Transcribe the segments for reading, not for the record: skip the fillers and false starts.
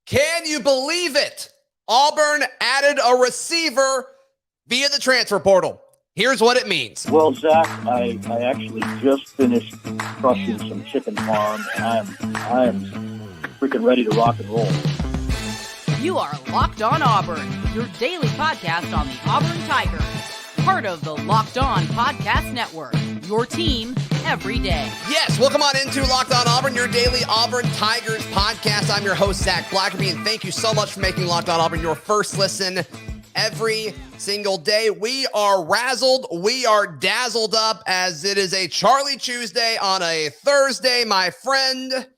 Can you believe it? Auburn added a receiver via the transfer portal. Here's what it means. Well, Zach, I actually just finished crushing some chicken farm, and I am freaking ready to rock and roll. You are Locked On Auburn, your daily podcast on the Auburn Tigers. Part of the Locked On Podcast Network, your team every day. Yes, welcome on into Locked On Auburn, your daily Auburn Tigers podcast. I'm your host, Zac Blackerby, and thank you so much for making Locked On Auburn your first listen every single day. We are razzled, we are dazzled up as it is a Charlie Tuesday on a Thursday, my friend.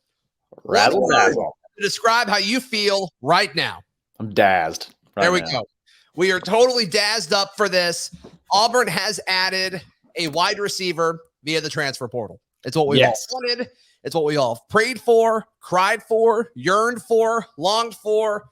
Razzle dazzle. Describe how you feel right now. I'm dazzled. There we go. We are totally dazzed up for this. Auburn has added a wide receiver via the transfer portal. It's what we all wanted. It's what we all prayed for, cried for, yearned for, longed for.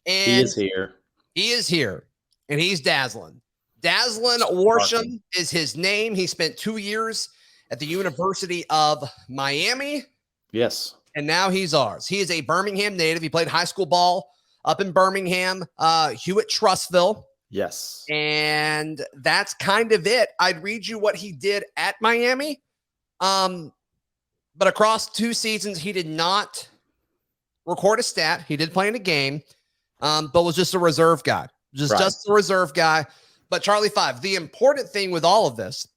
And he is here. He is here, and he's dazzling. Dazalin Worsham is his name. He spent 2 years at the University of Miami. Yes. And now he's ours. He is a Birmingham native. He played high school ball up in Birmingham, Hewitt-Trussville. Yes. And that's kind of it. I'd read you what he did at Miami. But across 2 seasons, he did not record a stat. He did play in a game, but was just a reserve guy. Just a reserve guy. But Charlie 5, the important thing with all of this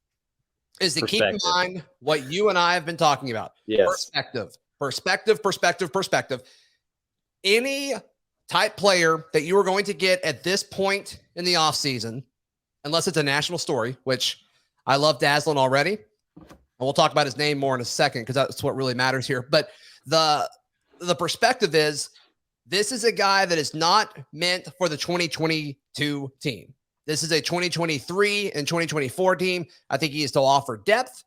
is to keep in mind what you and I have been talking about. Yes. Perspective. Any type player that you are going to get at this point in the offseason, unless it's a national story, which I love Dazalin already. And we'll talk about his name more in a second because that's what really matters here. But the perspective is this is a guy that is not meant for the 2022 team. This is a 2023 and 2024 team. I think he is to offer depth.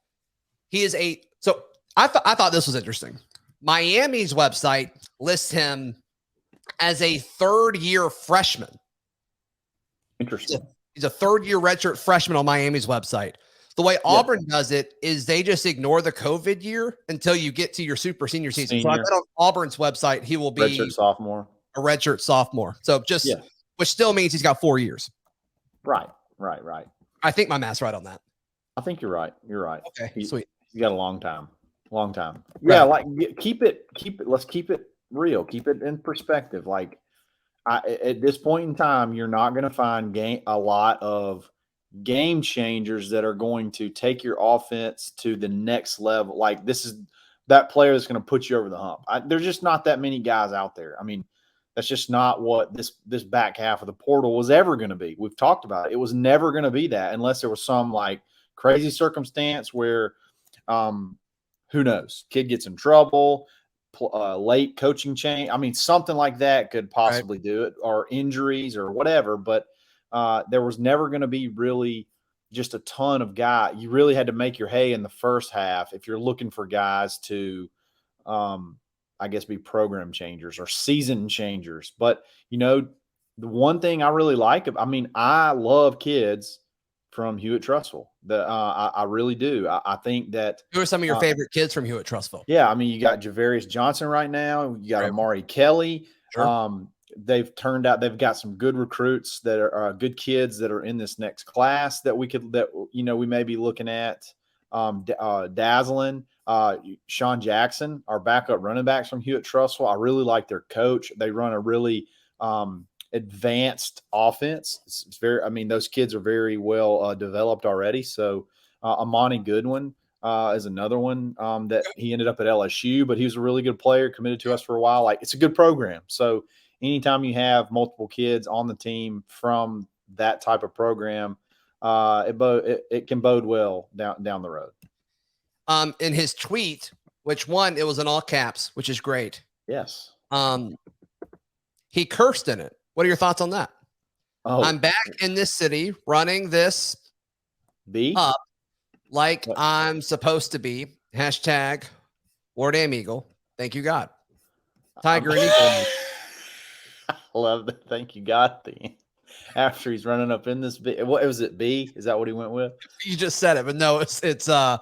So I thought this was interesting. Miami's website lists him as a third-year freshman. Interesting. He's a third-year redshirt freshman on Miami's website. The way Auburn does it is they just ignore the COVID year until you get to your super senior season. So I bet on Auburn's website, he will be redshirt sophomore. A redshirt sophomore. So which still means he's got 4 years. Right. I think my math's right on that. I think you're right. Okay, sweet. You got a long time. Right. Yeah, keep it. Let's keep it real. Keep it in perspective. At this point in time, you're not going to find a lot of game changers that are going to take your offense to the next level. Like this is that player that's going to put you over the hump. There's just not that many guys out there. I mean, that's just not what this back half of the portal was ever going to be. We've talked about it. It was never going to be that unless there was some crazy circumstance where, who knows, kid gets in trouble, late coaching change. I mean, something like that could possibly do it, or injuries or whatever. But there was never going to be really just a ton of guys. You really had to make your hay in the first half if you're looking for guys to, I guess, be program changers or season changers. But, the one thing I really like, I love kids from Hewitt-Trussville. I really do. I think that. Who are some of your favorite kids from Hewitt-Trussville? Yeah, you got Javarius Johnson right now. You got Amari Kelly. Sure. They've got some good recruits that are good kids that are in this next class that we may be looking at. Dazalin, Sean Jackson, our backup running backs from Hewitt-Trussville. I really like their coach. They run a really advanced offense. It's very, those kids are very well developed already. So Amani Goodwin is another one that he ended up at LSU, but he was a really good player, committed to us for a while. It's a good program. So anytime you have multiple kids on the team from that type of program, it can bode well down the road. In his tweet, it was in all caps, which is great. Yes. He cursed in it. What are your thoughts on that? Oh, I'm back in this city running this up like I'm supposed to be. Hashtag Lord Am Eagle. Thank you, God. Tiger and Eagle. I love that. Thank you, God. After he's running up in this B. What was it? B? Is that what he went with? You just said it, but no, it's the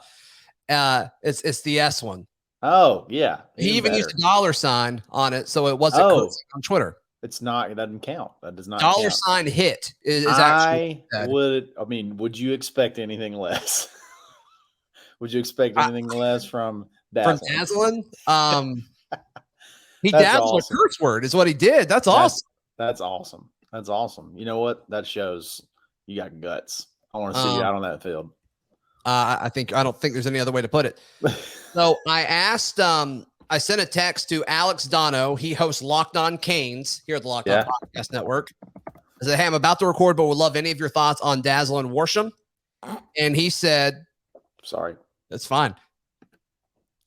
S one. Oh, yeah. He even used a $sign on it, so it wasn't cursing on Twitter. It's not. It doesn't count. That does not count. $sign hit is actually. Would you expect anything less? Would you expect anything less from Dazalin? He dazzled a curse word is what he did. That's awesome. That's awesome. That's awesome. You know what? That shows you got guts. I want to see you out on that field. I don't think there's any other way to put it. So I asked, I sent a text to Alex Dono. He hosts Locked On Canes here at the Locked On Podcast Network. I said, hey, I'm about to record, but would love any of your thoughts on Dazalin Worsham. And he said, sorry, that's fine.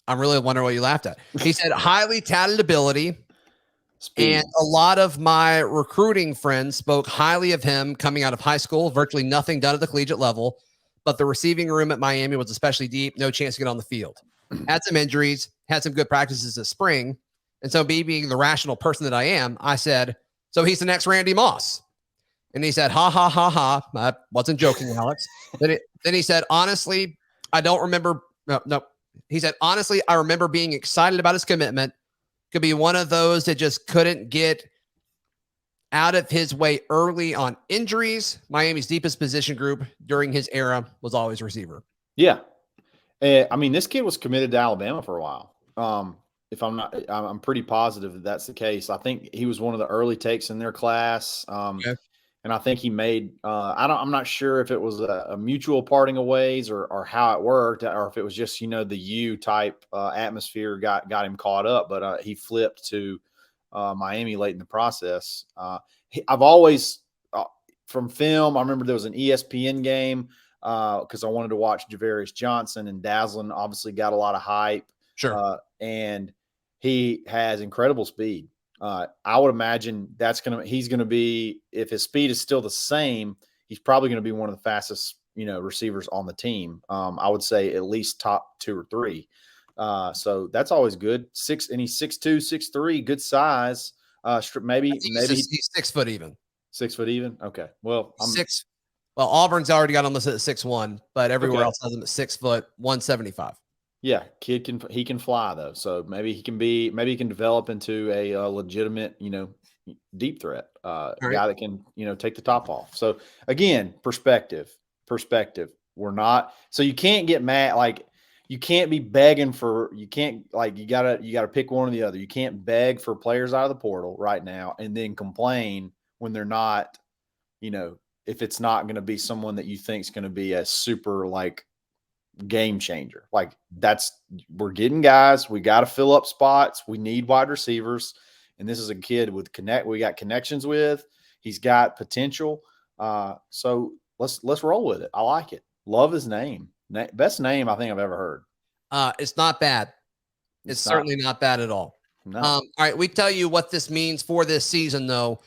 I'm really wondering what you laughed at. He said, highly touted ability. Speed. And a lot of my recruiting friends spoke highly of him coming out of high school, virtually nothing done at the collegiate level. But the receiving room at Miami was especially deep, no chance to get on the field. Had some injuries, had some good practices this spring. And so me being the rational person that I am, I said, so he's the next Randy Moss. And he said, ha, ha, ha, ha. I wasn't joking, Alex. Then he said, honestly, I don't remember. No. He said, honestly, I remember being excited about his commitment. Could be one of those that just couldn't get out of his way early on injuries. Miami's deepest position group during his era was always receiver. Yeah. I mean, this kid was committed to Alabama for a while. I'm pretty positive that that's the case. I think he was one of the early takes in their class. And I think he made, I'm not sure if it was a mutual parting of ways or how it worked, or if it was just, the U type atmosphere got him caught up, but he flipped to Miami late in the process. I've always, from film, I remember there was an ESPN game because I wanted to watch Javarius Johnson, and Dazalin obviously got a lot of hype. Sure. And he has incredible speed. I would imagine he's going to be, if his speed is still the same, he's probably going to be one of the fastest, receivers on the team. I would say at least top 2 or 3. So that's always good. And he's 6'2", 6'3", good size. Maybe he's 6 foot even. 6 foot even. Okay. Well, Well, Auburn's already got him listed at 6'1", but everywhere else has him at 6 foot, 175. Yeah, kid can fly though. So maybe he can develop into a legitimate, deep threat guy that can, take the top off. So again, perspective. We're not, so you can't get mad. Like, you can't be begging you gotta pick one or the other. You can't beg for players out of the portal right now and then complain when they're not, if it's not going to be someone that you think is going to be a super game changer. We're getting guys. We got to fill up spots. We need wide receivers. And this is a kid we got connections with. He's got potential. So let's roll with it. I like it. Love his name. Best name I think I've ever heard. It's not bad. It's certainly not bad at all. No. All right. We tell you what this means for this season though,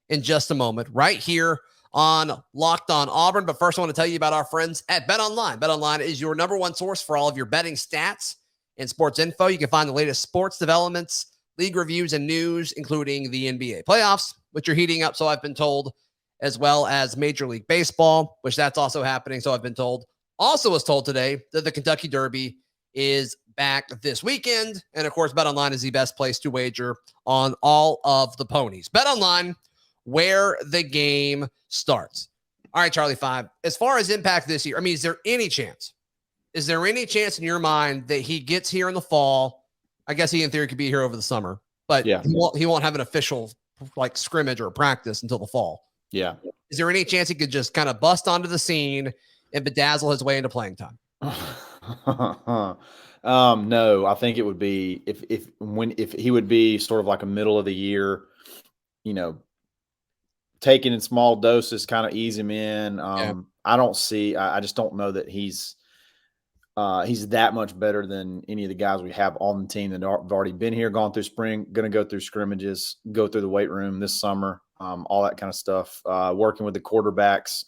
in just a moment, right here on Locked On Auburn. But first, I want to tell you about our friends at BetOnline. BetOnline is your number one source for all of your betting stats and sports info. You can find the latest sports developments, league reviews, and news, including the NBA playoffs, which are heating up, so I've been told, as well as Major League Baseball, which that's also happening, so I've been told. Also was told today that the Kentucky Derby is back this weekend. And, of course, BetOnline is the best place to wager on all of the ponies. BetOnline, where the game starts. All right, Charlie 5. As far as impact this year, I mean, is there any chance in your mind that he gets here in the fall? I guess he in theory could be here over the summer, but yeah, he won't have an official scrimmage or practice until the fall. Yeah. Is there any chance he could just kind of bust onto the scene and bedazzle his way into playing time? No, I think it would be if he would be sort of like a middle of the year, taking in small doses, kind of ease him in. I just don't know that he's that much better than any of the guys we have on the team that have already been here, gone through spring, going to go through scrimmages, go through the weight room this summer, all that kind of stuff, working with the quarterbacks.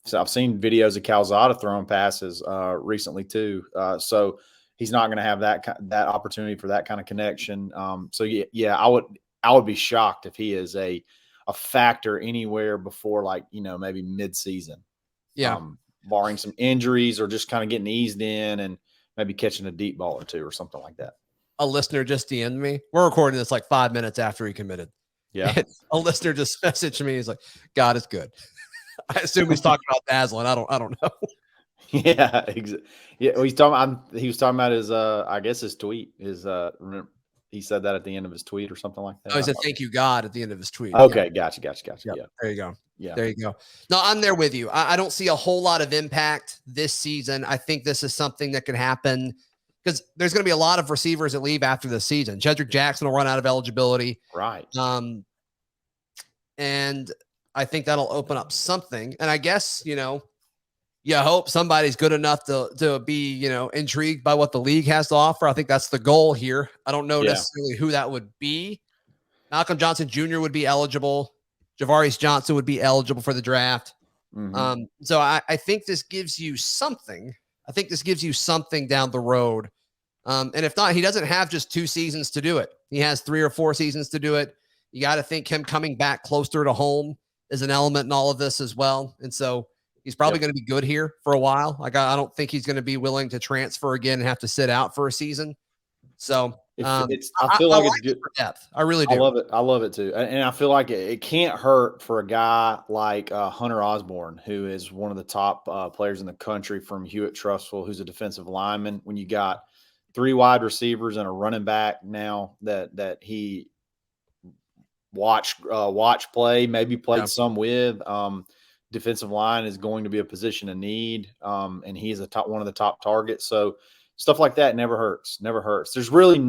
So I've seen videos of Calzada throwing passes recently too. So he's not going to have that opportunity for that kind of connection. So yeah, I would be shocked if he is a factor anywhere before maybe mid-season. Yeah. Barring some injuries or just kind of getting eased in and maybe catching a deep ball or two or something like that. A listener just DM'd me. We're recording this like 5 minutes after he committed. Yeah. And a listener just messaged me. He's like, God is good. I assume he's talking about Dazalin. I don't know. Yeah. Yeah. Well, he was talking about his, I guess his tweet, remember, he said that at the end of his tweet or something like that. Oh, he said, thank you, God, at the end of his tweet. Okay. Yeah. Gotcha. Yep. Yeah. There you go. Yeah. There you go. No, I'm there with you. I don't see a whole lot of impact this season. I think this is something that could happen because there's going to be a lot of receivers that leave after the season. Jedrick Jackson will run out of eligibility. Right. And I think that'll open up something. And I guess, you hope somebody's good enough to be, intrigued by what the league has to offer. I think that's the goal here. I don't know necessarily who that would be. Malcolm Johnson Jr. would be eligible. Javaris Johnson would be eligible for the draft. Mm-hmm. So I think this gives you something. I think this gives you something down the road. And if not, he doesn't have just 2 seasons to do it. He has 3 or 4 seasons to do it. You got to think him coming back closer to home is an element in all of this as well. And so he's probably going to be good here for a while. Like I don't think he's going to be willing to transfer again and have to sit out for a season. So I feel like it's good for depth. I really do. I love it. I love it too. And I feel like it can't hurt for a guy like Hunter Osborne, who is one of the top players in the country from Hewitt-Trussville, who's a defensive lineman. When you got 3 wide receivers and a running back now that he watch play, maybe played some with. Defensive line is going to be a position of need, and he's one of the top targets. So stuff like that never hurts. Never hurts. There's really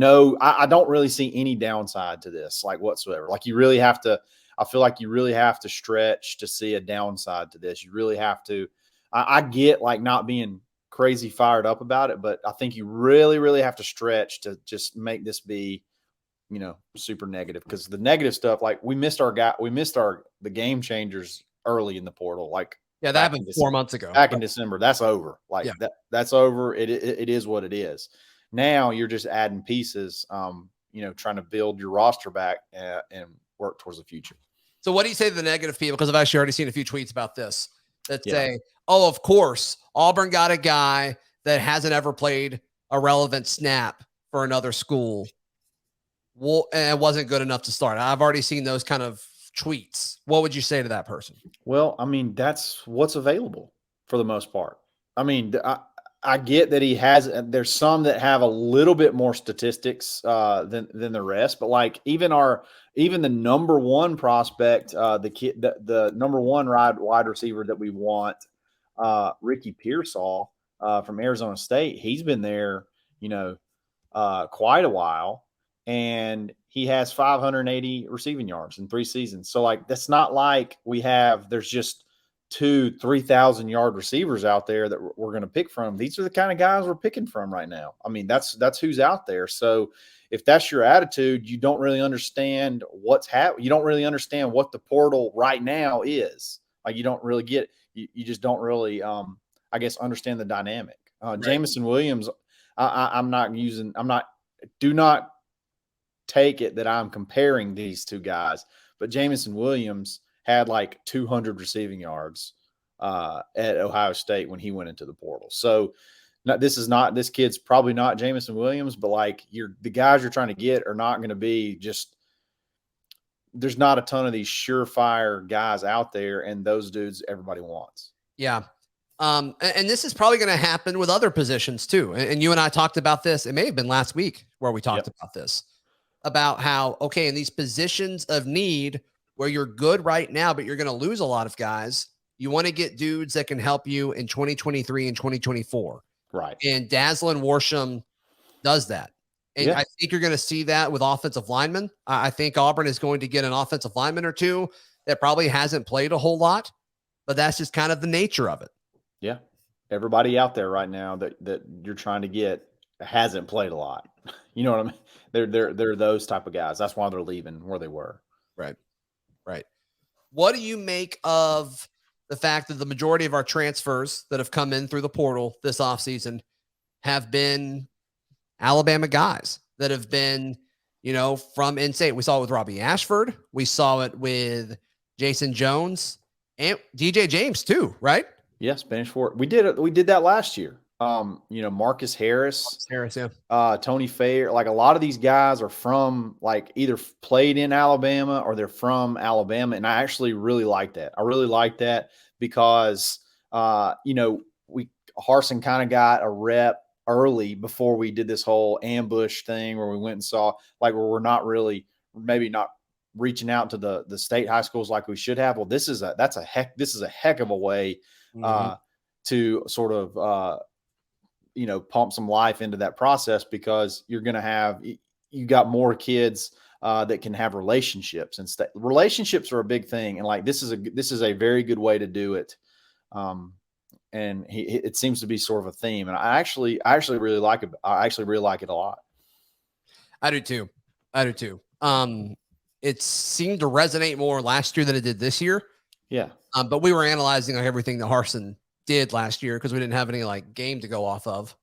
I don't really see any downside to this, like whatsoever. Like you really have to. I feel like you really have to stretch to see a downside to this. You really have to. I get like not being crazy fired up about it, but I think you really, really have to stretch to just make this be, super negative, because the negative stuff, like we missed the game changers early in the portal. Like, yeah, that happened 4 months ago. Back in December, that's over. Like that's over. It is what it is. Now you're just adding pieces, trying to build your roster back and work towards the future. So what do you say to the negative people? Because I've actually already seen a few tweets about this that say, oh, of course, Auburn got a guy that hasn't ever played a relevant snap for another school. Well, and it wasn't good enough to start. I've already seen those kind of tweets. What would you say to that person? Well, I mean, that's what's available for the most part. I mean, I get that there's some that have a little bit more statistics than the rest, but like even the number one prospect, the number one wide receiver that we want, Ricky Pearsall from Arizona State, he's been there, quite a while, and he has 580 receiving yards in 3 seasons. So like, that's not like there's just 2,000-3,000 yard receivers out there that we're going to pick from. These are the kind of guys we're picking from right now. I mean, that's who's out there. So if that's your attitude, you don't really understand what's happening. You don't really understand what the portal right now is. Like, you don't really get it. You just don't really, I guess, understand the dynamic. Right. Jamison Williams, do not take it that I'm comparing these two guys, but Jamison Williams had like 200 receiving yards at Ohio State when he went into the portal. So this kid's probably not Jamison Williams, but like the guys you're trying to get are not going to be there's not a ton of these surefire guys out there, and those dudes everybody wants. Yeah. And this is probably going to happen with other positions too. And you and I talked about this. It may have been last week where we talked about this, about how, okay, in these positions of need where you're good right now, but you're going to lose a lot of guys, you want to get dudes that can help you in 2023 and 2024. Right. And Dazalin Worsham does that. And I think you're going to see that with offensive linemen. I think Auburn is going to get an offensive lineman or two that probably hasn't played a whole lot, but that's just kind of the nature of it. Yeah. Everybody out there right now that you're trying to get hasn't played a lot. You know what I mean? They're those type of guys. That's why they're leaving where they were. Right. Right. What do you make of the fact that the majority of our transfers that have come in through the portal this offseason have been Alabama guys that have been, from in-state? We saw it with Robbie Ashford. We saw it with Jason Jones and DJ James too, right? Yeah, Spanish Fort. We did that last year. Marcus Harris, Yeah. Tony Fair, like a lot of these guys are from like either played in Alabama or they're from Alabama. And I actually really like that. I really like that because, Harsin kind of got a rep early before we did this whole ambush thing where we went and saw like where we're not really maybe not reaching out to the state high schools like we should have. Well, this is a heck of a way to sort of pump some life into that process, because you're going to have you got more kids that can have relationships, and relationships are a big thing, and like this is a very good way to do it. And it seems to be sort of a theme, and I actually really like it. I actually really like it a lot. I do too. It seemed to resonate more last year than it did this year. Yeah. But we were analyzing like everything that Harsin did last year because we didn't have any like game to go off of.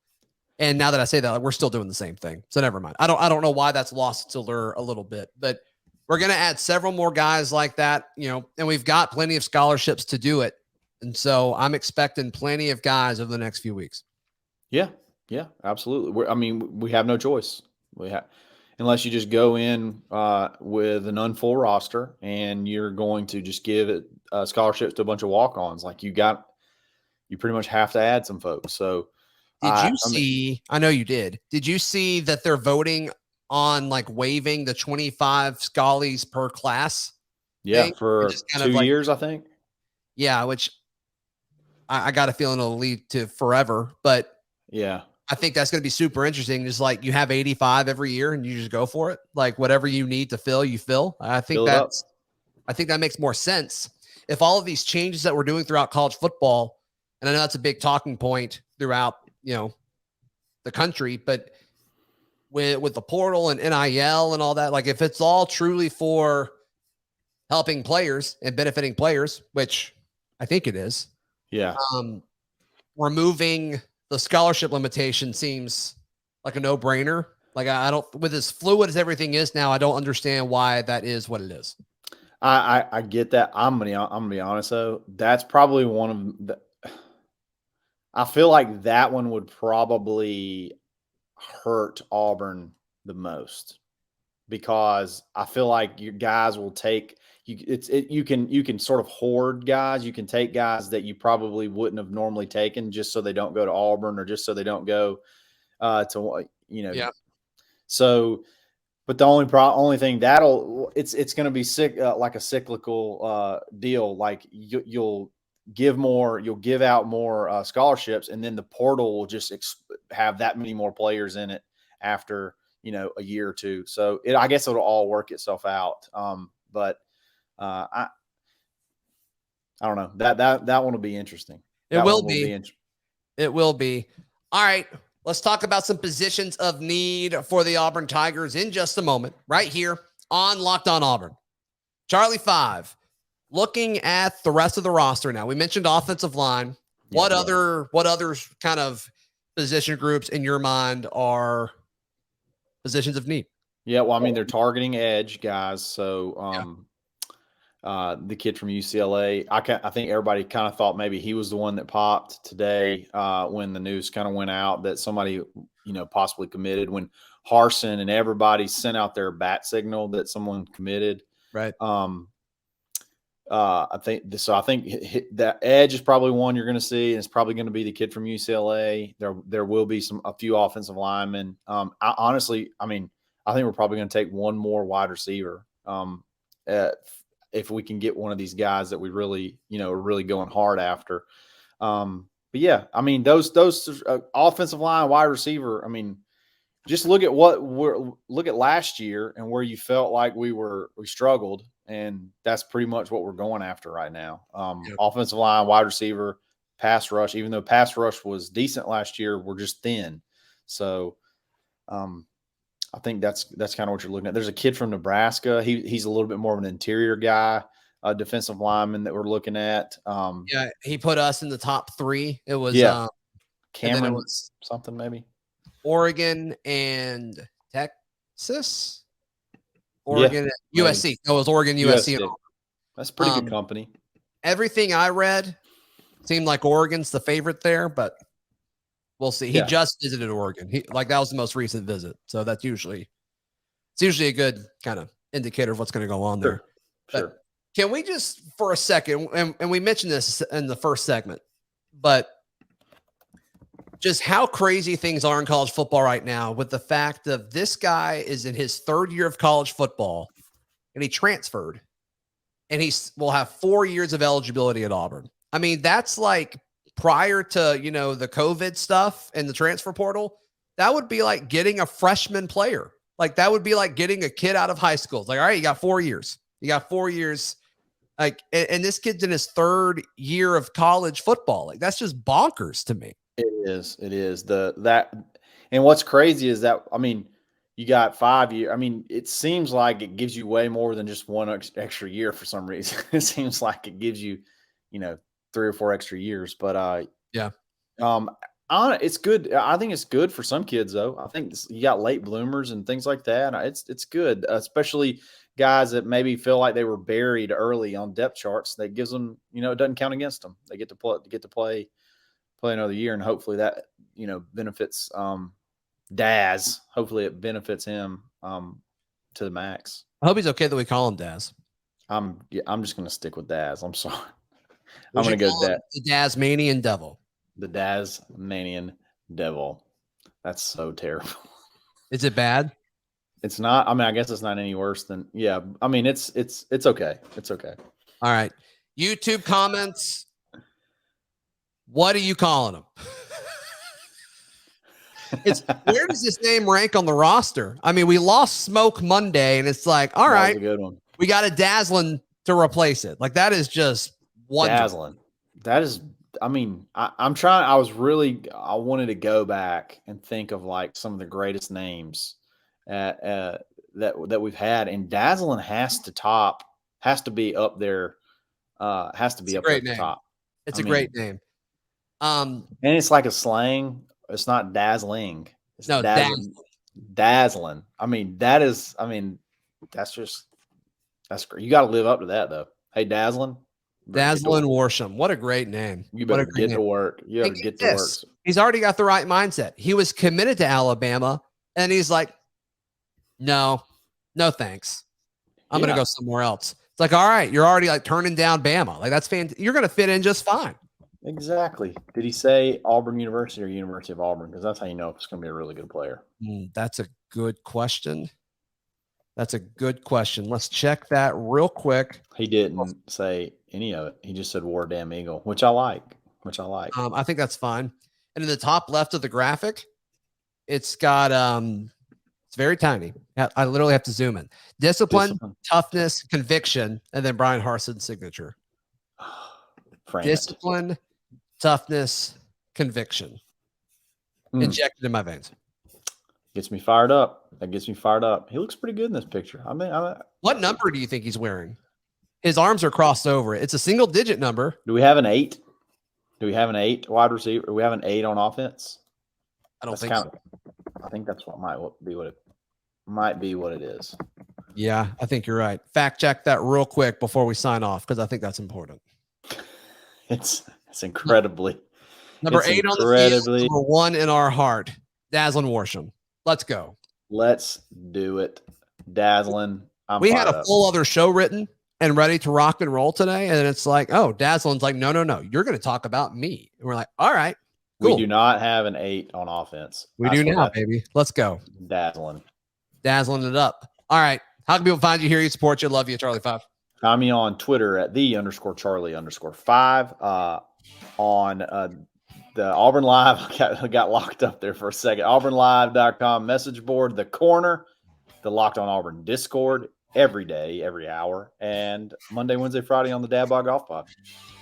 And now that I say that, like, we're still doing the same thing. So never mind. I don't know why that's lost its allure a little bit, but we're going to add several more guys like that, and we've got plenty of scholarships to do it. And so I'm expecting plenty of guys over the next few weeks. Yeah. Yeah, absolutely. We have no choice. Unless you just go in with an unfull roster and you're going to just give it scholarships to a bunch of walk-ons. Like you pretty much have to add some folks. So I know you did. Did you see that they're voting on like waiving the 25 scholars per class? Yeah, for 2 years, I think. Yeah, which I got a feeling it'll lead to forever. But yeah, I think that's going to be super interesting. Just like you have 85 every year and you just go for it. Like whatever you need to fill, you fill. I think that makes more sense. If all of these changes that we're doing throughout college football, and I know that's a big talking point throughout, the country, but with the portal and NIL and all that, like if it's all truly for helping players and benefiting players, which I think it is. Yeah. Removing the scholarship limitation seems like a no-brainer. Like I don't, with as fluid as everything is now, I don't understand why that is what it is. I get that. I'm gonna be honest though. That's probably one of the. I feel like that one would probably hurt Auburn the most, because I feel like your guys will take you can sort of hoard guys. You can take guys that you probably wouldn't have normally taken just so they don't go to Auburn or just so they don't go to. Yeah. So, but the only thing it's going to be like a cyclical deal. Like you'll give out more scholarships, and then the portal will just have that many more players in it after a year or two. So I guess it'll all work itself out. But I don't know, that one will be interesting. It will be. All right. Let's talk about some positions of need for the Auburn Tigers in just a moment, right here on Locked On Auburn. Charlie 5, looking at the rest of the roster now. We mentioned offensive line. What other kind of position groups in your mind are positions of need? Yeah, well, I mean, they're targeting edge guys. So the kid from UCLA, I think everybody kind of thought maybe he was the one that popped today when the news kind of went out that somebody, possibly committed, when Harsin and everybody sent out their bat signal that someone committed. Right. I think that edge is probably one you're going to see, and it's probably going to be the kid from UCLA. There will be a few offensive linemen. I think we're probably going to take one more wide receiver. If we can get one of these guys that we really, are really going hard after. But yeah, I mean, those offensive line, wide receiver, I mean, just look at last year and where you felt like we struggled, and that's pretty much what we're going after right now. Offensive line, wide receiver, pass rush. Even though pass rush was decent last year, we're just thin. So, I think that's kind of what you're looking at. There's a kid from Nebraska. He's a little bit more of an interior guy, a defensive lineman that we're looking at. He put us in the top 3. It was Cameron was something maybe. Oregon and Texas. Oregon, USC. No, it was Oregon, USC. That's pretty good company. Everything I read seemed like Oregon's the favorite there, but We'll see. He just visited Oregon. That was the most recent visit. So it's usually a good kind of indicator of what's going to go on there. Sure. Can we just for a second, and we mentioned this in the first segment, but just how crazy things are in college football right now with the fact that this guy is in his third year of college football and he transferred and he will have 4 years of eligibility at Auburn. I mean, that's like prior to, the COVID stuff and the transfer portal, that would be like getting a freshman player. Like that would be like getting a kid out of high school. It's like, all right, you got 4 years. Like, and this kid's in his third year of college football. Like that's just bonkers to me. It is. And what's crazy is that, I mean, you got 5 years. I mean, it seems like it gives you way more than just one extra year for some reason. It seems like it gives you, 3 or 4 extra years. But it's good. I think it's good for some kids though. I think you got late bloomers and things like that. It's good, especially guys that maybe feel like they were buried early on depth charts. That gives them, it doesn't count against them. They get to play another year, and hopefully that benefits Daz. Hopefully it benefits him to the max. I hope he's okay that we call him Daz. I'm just gonna stick with Daz. I'm sorry. I'm gonna go Daz. The Dazmanian Devil. The Dazmanian Devil. That's so terrible. Is it bad? It's not. I mean, I guess it's not any worse than. Yeah. I mean, it's okay. It's okay. All right. YouTube comments. What are you calling him? Where does this name rank on the roster? I mean, we lost Smoke Monday, and it's like, all right, a good one. We got a Dazlin to replace it. Like that is just wonderful. Dazlin. That is. I mean, I'm trying. I wanted to go back and think of like some of the greatest names that we've had, and Dazlin has to be up there. Has to be up at the top. It's a great name. And it's like a slang. It's not dazzling. It's dazzling. I mean, that's great. You got to live up to that though. Hey, Dazalin Worsham. What a great name. You better get to work. You got to get to work. He's already got the right mindset. He was committed to Alabama and he's like, no, thanks. I'm going to go somewhere else. It's like, all right, you're already like turning down Bama. Like that's fantastic. You're going to fit in just fine. Exactly. Did he say Auburn University or University of Auburn? Because that's how you know if it's going to be a really good player. That's a good question. Let's check that real quick. He didn't say any of it. He just said War Damn Eagle, which I like. I think that's fine. And in the top left of the graphic, it's got it's very tiny. I literally have to zoom in. Discipline, toughness, conviction, and then Bryan Harsin's signature. Discipline, toughness, conviction. Injected in my veins. Gets me fired up. That gets me fired up. He looks pretty good in this picture. I mean, what number do you think he's wearing? His arms are crossed over. It's a single-digit number. Do we have an 8? Do we have an 8 wide receiver? Do we have an 8 on offense? I don't think so. I think that's what might be what it is. Yeah, I think you're right. Fact check that real quick before we sign off because I think that's important. It's incredibly number 8 on the field, number 1 in our heart. Dazalin Worsham. Let's go. Let's do it. Dazlin. We had a full other show written and ready to rock and roll today. And it's like, oh, Dazlin's like, no. You're going to talk about me. And we're like, all right, cool. We do not have an 8 on offense. We do now, baby. Let's go. Dazzling it up. All right. How can people find you here? You support you. Love you, Charlie 5. Find me on Twitter at _Charlie_5. On the Auburn Live, I got locked up there for a second. AuburnLive.com message board, the corner, the Locked On Auburn Discord every day, every hour, and Monday, Wednesday, Friday on the Dad Bod Golf Pod.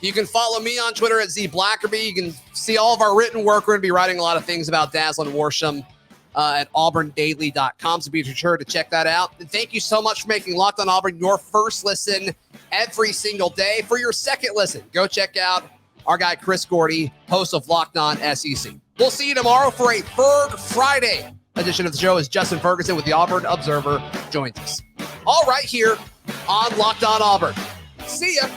You can follow me on Twitter at Zac Blackerby. You can see all of our written work. We're going to be writing a lot of things about Dazalin Worsham at auburndaily.com, so be sure to check that out. And thank you so much for making Locked On Auburn your first listen every single day. For your second listen, go check out our guy Chris Gordy, host of Locked On SEC. We'll see you tomorrow for a Ferg Friday edition of the show as Justin Ferguson with the Auburn Observer joins us. All right here on Locked On Auburn. See ya.